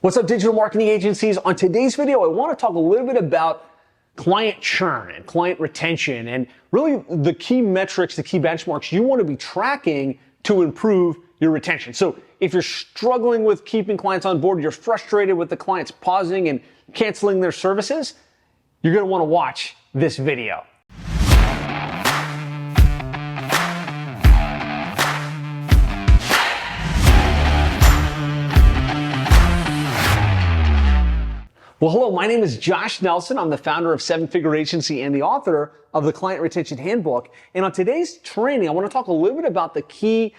What's up, digital marketing agencies? On today's video, I want to talk a little bit about client churn and client retention and really the key metrics, the key benchmarks you want to be tracking to improve your retention. So if you're struggling with keeping clients on board, you're frustrated with the clients pausing and canceling their services, you're going to want to watch this video. Well, hello, my name is Josh Nelson. I'm the founder of Seven Figure Agency and the author of the Client Retention Handbook. And on today's training, I want to talk a little bit about the key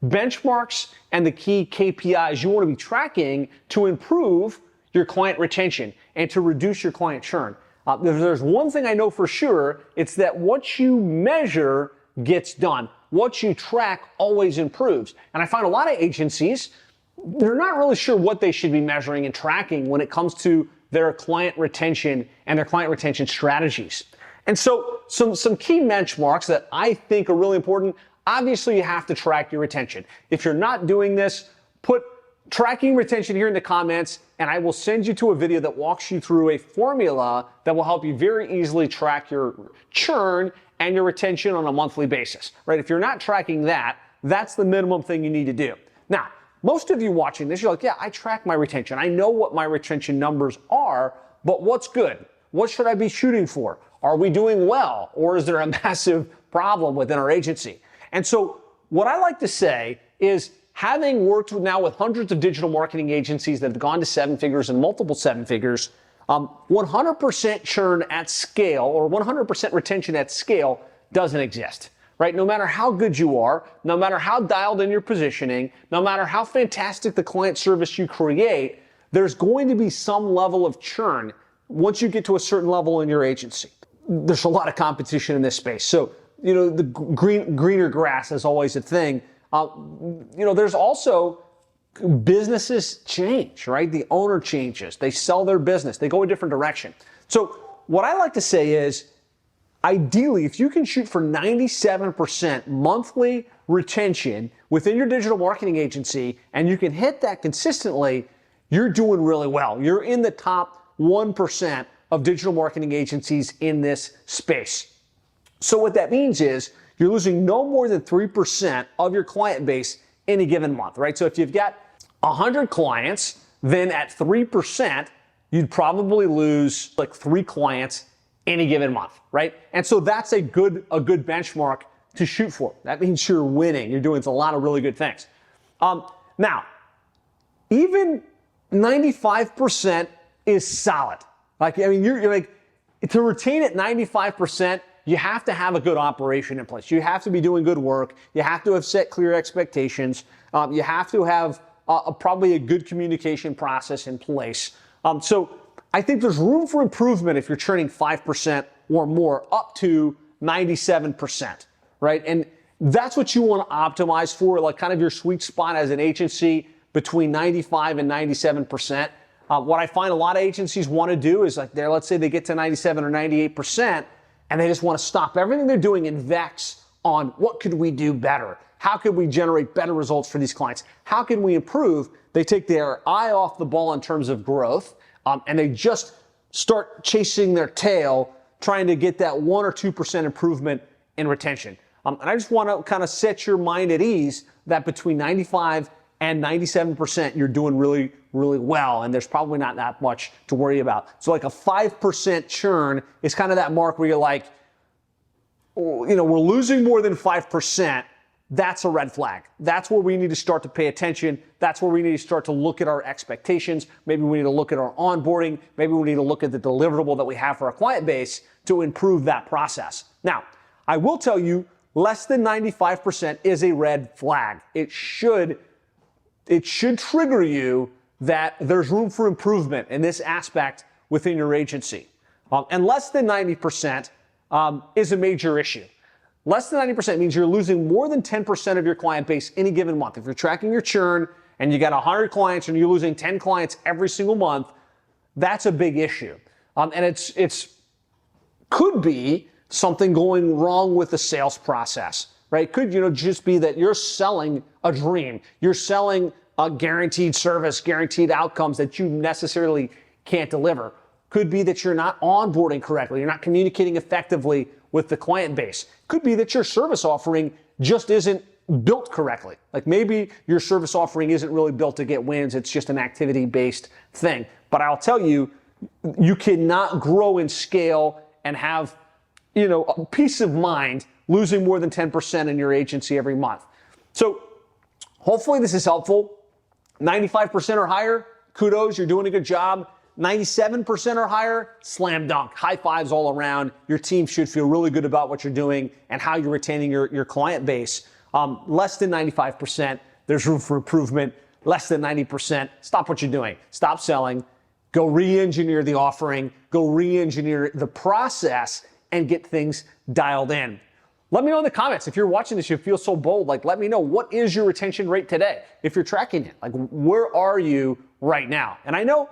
benchmarks and the key KPIs you want to be tracking to improve your client retention and to reduce your client churn. If there's one thing I know for sure, it's that what you measure gets done. What you track always improves. And I find a lot of agencies, they're not really sure what they should be measuring and tracking when it comes to their client retention and their client retention strategies. And so some key benchmarks that I think are really important. Obviously, you have to track your retention. If you're not doing this, put tracking retention here in the comments, and I will send you to a video that walks you through a formula that will help you very easily track your churn and your retention on a monthly basis, right? If you're not tracking that, that's the minimum thing you need to do. Now, most of you watching this, you're like, yeah, I track my retention. I know what my retention numbers are, but what's good? What should I be shooting for? Are we doing well? Or is there a massive problem within our agency? And so what I like to say is, having worked now with hundreds of digital marketing agencies that have gone to seven figures and multiple seven figures, 100% churn at scale or 100% retention at scale doesn't exist. Right? No matter how good you are, no matter how dialed in your positioning, no matter how fantastic the client service you create, there's going to be some level of churn once you get to a certain level in your agency. There's a lot of competition in this space. So, the greener grass is always a thing. There's also businesses change, right? The owner changes. They sell their business. They go a different direction. So what I like to say is, ideally, if you can shoot for 97% monthly retention within your digital marketing agency and you can hit that consistently, you're doing really well. You're in the top 1% of digital marketing agencies in this space. So what that means is you're losing no more than 3% of your client base in a given month, right? So if you've got 100 clients, then at 3%, you'd probably lose like 3 clients any given month, right? And so that's a good benchmark to shoot for. That means you're winning. You're doing a lot of really good things. Now, even 95% is solid. You're like, to retain at 95%, you have to have a good operation in place. You have to be doing good work. You have to have set clear expectations. You have to have probably a good communication process in place. So I think there's room for improvement if you're churning 5% or more up to 97%, right? And that's what you want to optimize for, like kind of your sweet spot as an agency between 95 and 97%. What I find a lot of agencies want to do is let's say they get to 97 or 98% and they just want to stop everything they're doing and vex on what could we do better? How could we generate better results for these clients? How can we improve? They take their eye off the ball in terms of growth. And they just start chasing their tail, trying to get that 1 or 2% improvement in retention. And I just want to kind of set your mind at ease that between 95 and 97%, you're doing really, really well. And there's probably not that much to worry about. So like a 5% churn is kind of that mark where you're like, we're losing more than 5%. That's a red flag. That's where we need to start to pay attention. That's where we need to start to look at our expectations. Maybe we need to look at our onboarding. Maybe we need to look at the deliverable that we have for our client base to improve that process. Now, I will tell you, less than 95% is a red flag. It should trigger you that there's room for improvement in this aspect within your agency. And less than 90% is a major issue. Less than 90% means you're losing more than 10% of your client base any given month. If you're tracking your churn and you got 100 clients and you're losing 10 clients every single month, that's a big issue. And it's could be something going wrong with the sales process, right? Could, just be that you're selling a dream. You're selling guaranteed service, guaranteed outcomes that you necessarily can't deliver. Could be that you're not onboarding correctly, you're not communicating effectively with the client base. Could be that your service offering just isn't built correctly. Like maybe your service offering isn't really built to get wins, it's just an activity-based thing. But I'll tell you, you cannot grow and scale and have, a peace of mind losing more than 10% in your agency every month. So hopefully this is helpful. 95% or higher, kudos, you're doing a good job. 97% or higher, slam dunk, high fives all around. Your team should feel really good about what you're doing and how you're retaining your client base. Less than 95%, there's room for improvement. Less than 90%, stop what you're doing. Stop selling. Go re-engineer the offering. Go re-engineer the process and get things dialed in. Let me know in the comments. If you're watching this, you feel so bold, let me know, what is your retention rate today? If you're tracking it, where are you right now? And I know,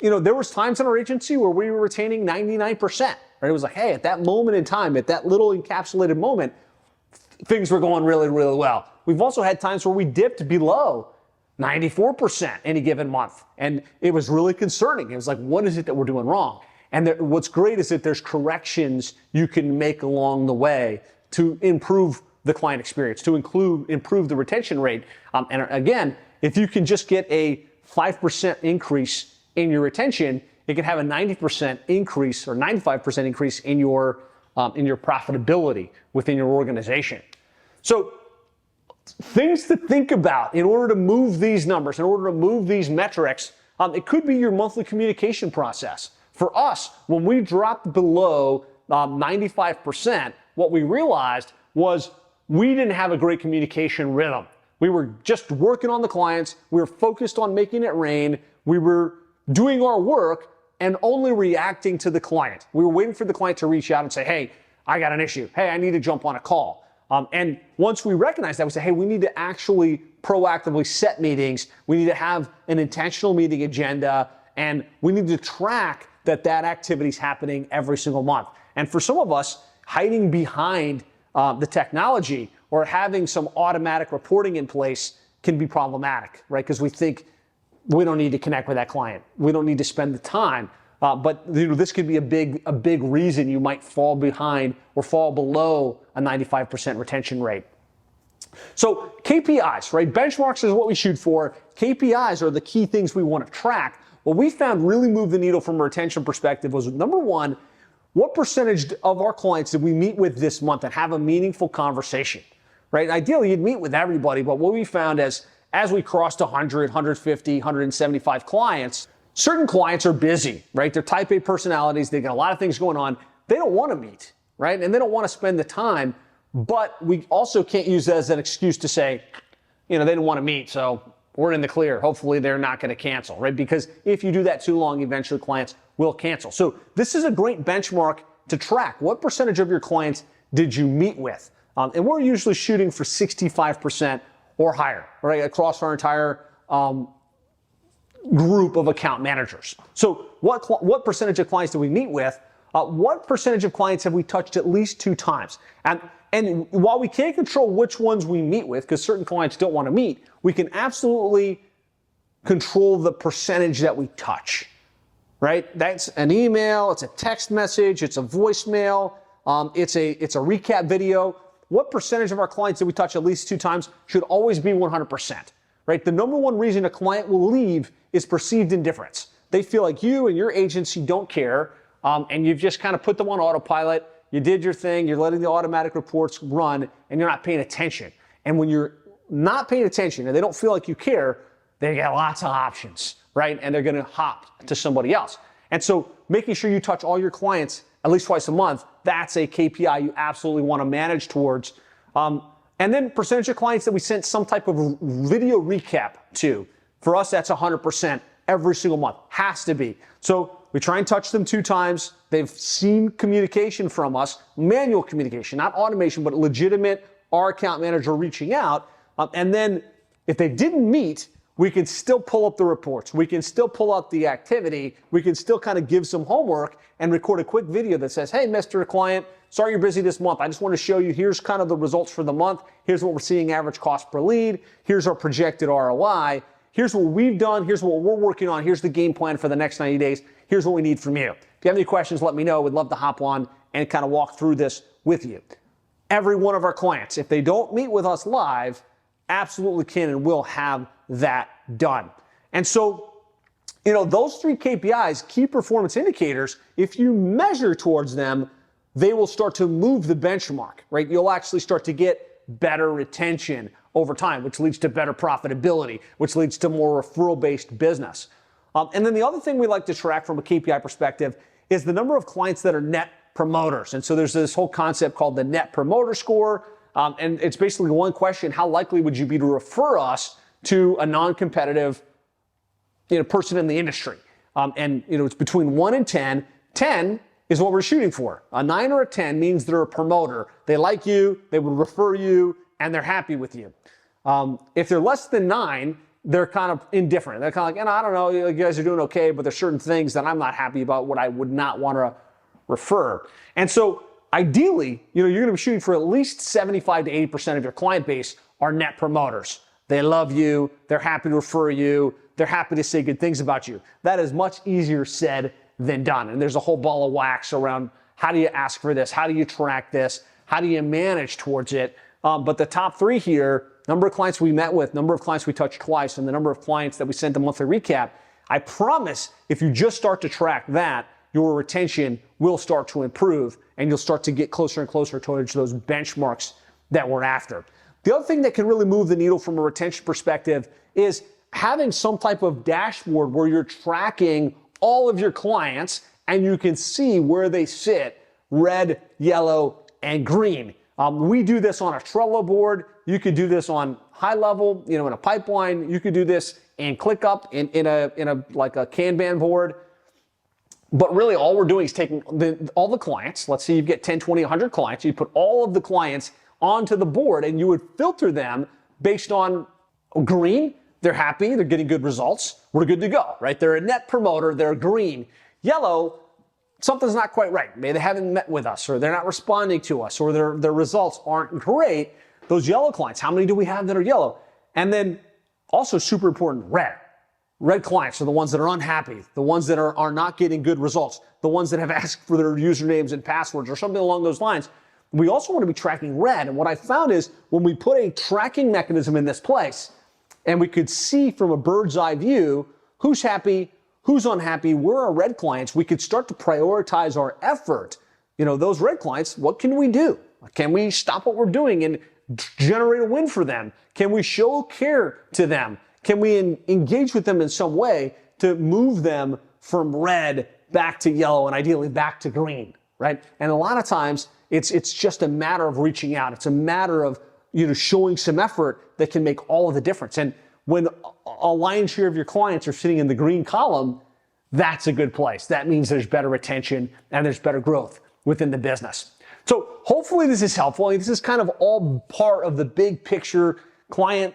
there was times in our agency where we were retaining 99%, right? It was hey, at that moment in time, at that little encapsulated moment, things were going really, really well. We've also had times where we dipped below 94% any given month. And it was really concerning. It was what is it that we're doing wrong? And what's great is that there's corrections you can make along the way to improve the client experience, to improve the retention rate. And again, if you can just get a 5% increase in your retention, it can have a 90% increase or 95% increase in your profitability within your organization. So things to think about in order to move these numbers, in order to move these metrics, it could be your monthly communication process. For us, when we dropped below 95%, what we realized was we didn't have a great communication rhythm. We were just working on the clients. We were focused on making it rain. We were doing our work and only reacting to the client. We were waiting for the client to reach out and say, hey, I got an issue. Hey, I need to jump on a call. And once we recognized that, we said, hey, we need to actually proactively set meetings. We need to have an intentional meeting agenda, and we need to track that activity is happening every single month. And for some of us, hiding behind the technology or having some automatic reporting in place can be problematic, right? Because we think we don't need to connect with that client. We don't need to spend the time. But this could be a big reason you might fall behind or fall below a 95% retention rate. So KPIs, right? Benchmarks is what we shoot for. KPIs are the key things we want to track. What we found really moved the needle from a retention perspective was, number one, what percentage of our clients did we meet with this month and have a meaningful conversation, right? Ideally, you'd meet with everybody, but what we found as we crossed 100, 150, 175 clients, certain clients are busy, right? They're type A personalities. They got a lot of things going on. They don't want to meet, right? And they don't want to spend the time, but we also can't use that as an excuse to say, they didn't want to meet, so we're in the clear. Hopefully they're not going to cancel, right? Because if you do that too long, eventually clients will cancel. So this is a great benchmark to track. What percentage of your clients did you meet with? And we're usually shooting for 65% or higher, right? Across our entire group of account managers. So what percentage of clients do we meet with? What percentage of clients have we touched at least 2 times? And while we can't control which ones we meet with, because certain clients don't want to meet, we can absolutely control the percentage that we touch, right? That's an email, it's a text message, it's a voicemail, it's a recap video. What percentage of our clients that we touch at least 2 times should always be 100%, right? The number one reason a client will leave is perceived indifference. They feel like you and your agency don't care, and you've just kind of put them on autopilot. You did your thing, you're letting the automatic reports run, and you're not paying attention. And when you're not paying attention and they don't feel like you care, they get lots of options, right? And they're going to hop to somebody else. And so making sure you touch all your clients at least twice a month, that's a KPI you absolutely want to manage towards. And then percentage of clients that we sent some type of video recap to. For us, that's 100% every single month. Has to be. So we try and touch them 2 times. They've seen communication from us, manual communication, not automation, but legitimate, our account manager reaching out. And then if they didn't meet, we can still pull up the reports. We can still pull out the activity. We can still kind of give some homework and record a quick video that says, hey, Mr. Client, sorry you're busy this month. I just want to show you, here's kind of the results for the month. Here's what we're seeing average cost per lead. Here's our projected ROI. Here's what we've done. Here's what we're working on. Here's the game plan for the next 90 days. Here's what we need from you. If you have any questions, let me know. We'd love to hop on and kind of walk through this with you. Every one of our clients, if they don't meet with us live, absolutely can and will have that done. And so, those 3 KPIs, key performance indicators, if you measure towards them, they will start to move the benchmark, right? You'll actually start to get better retention over time, which leads to better profitability, which leads to more referral-based business. And then the other thing we like to track from a KPI perspective is the number of clients that are net promoters. And so there's this whole concept called the net promoter score. And it's basically one question: how likely would you be to refer us to a non-competitive person in the industry? It's between 1 and 10. 10 is what we're shooting for. A 9 or a 10 means they're a promoter. They like you, they would refer you, and they're happy with you. If they're less than 9, they're kind of indifferent. They're kind of like, I don't know, you guys are doing okay, but there's certain things that I'm not happy about, what I would not want to refer. And so ideally, you're going to be shooting for at least 75 to 80% of your client base are net promoters. They love you, they're happy to refer you, they're happy to say good things about you. That is much easier said than done. And there's a whole ball of wax around how do you ask for this, how do you track this, how do you manage towards it. But the top 3 here, number of clients we met with, number of clients we touched twice, and the number of clients that we sent a monthly recap, I promise if you just start to track that, your retention will start to improve and you'll start to get closer and closer towards those benchmarks that we're after. The other thing that can really move the needle from a retention perspective is having some type of dashboard where you're tracking all of your clients and you can see where they sit, red, yellow, and green. We do this on a Trello board. You could do this on high level, in a pipeline. You could do this in ClickUp, in a like a Kanban board. But really all we're doing is taking all the clients. Let's say you get 10, 20, 100 clients. You put all of the clients onto the board and you would filter them based on green. They're happy, they're getting good results, we're good to go, right? They're a net promoter, they're green. Yellow, something's not quite right. Maybe they haven't met with us, or they're not responding to us, or their results aren't great. Those yellow clients, how many do we have that are yellow? And then also super important, red. Red clients are the ones that are unhappy, the ones that are not getting good results, the ones that have asked for their usernames and passwords or something along those lines. We also want to be tracking red. And what I found is when we put a tracking mechanism in this place, and we could see from a bird's eye view who's happy, who's unhappy, where are red clients, we could start to prioritize our effort. Those red clients, what can we do? Can we stop what we're doing and generate a win for them? Can we show care to them? Can we engage with them in some way to move them from red back to yellow and ideally back to green, right? And a lot of times it's just a matter of reaching out. It's a matter of showing some effort that can make all of the difference. And when a lion's share of your clients are sitting in the green column, that's a good place. That means there's better retention and there's better growth within the business. So hopefully this is helpful. This is kind of all part of the big picture client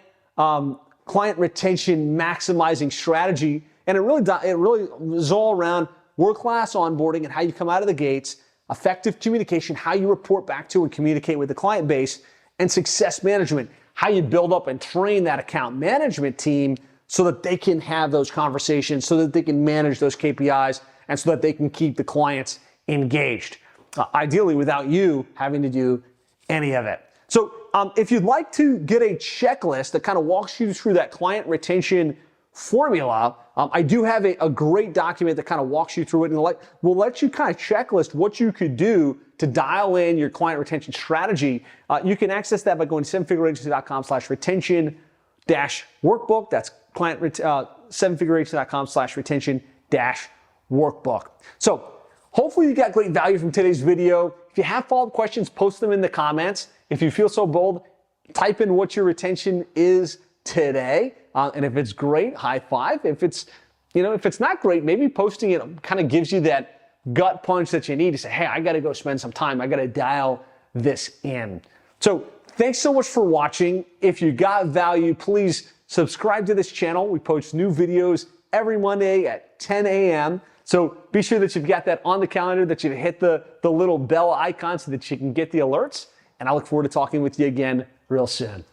retention maximizing strategy. And it really is all around world-class onboarding and how you come out of the gates, effective communication, how you report back to and communicate with the client base, and success management, how you build up and train that account management team so that they can have those conversations, so that they can manage those KPIs, and so that they can keep the clients engaged. Ideally without you having to do any of it. So if you'd like to get a checklist that kind of walks you through that client retention formula, I do have a great document that kind of walks you through it and will let you kind of checklist what you could do to dial in your client retention strategy. You can access that by going to sevenfigureagency.com/retention-workbook. That's sevenfigureagency.com/retention-workbook. So hopefully you got great value from today's video. If you have follow-up questions, post them in the comments. If you feel so bold, type in what your retention is today. And if it's great, high five. If it's not great, maybe posting it kind of gives you that gut punch that you need to say, hey, I got to go spend some time. I got to dial this in. So thanks so much for watching. If you got value, please subscribe to this channel. We post new videos every Monday at 10 a.m. So be sure that you've got that on the calendar, that you've hit the little bell icon so that you can get the alerts. And I look forward to talking with you again real soon.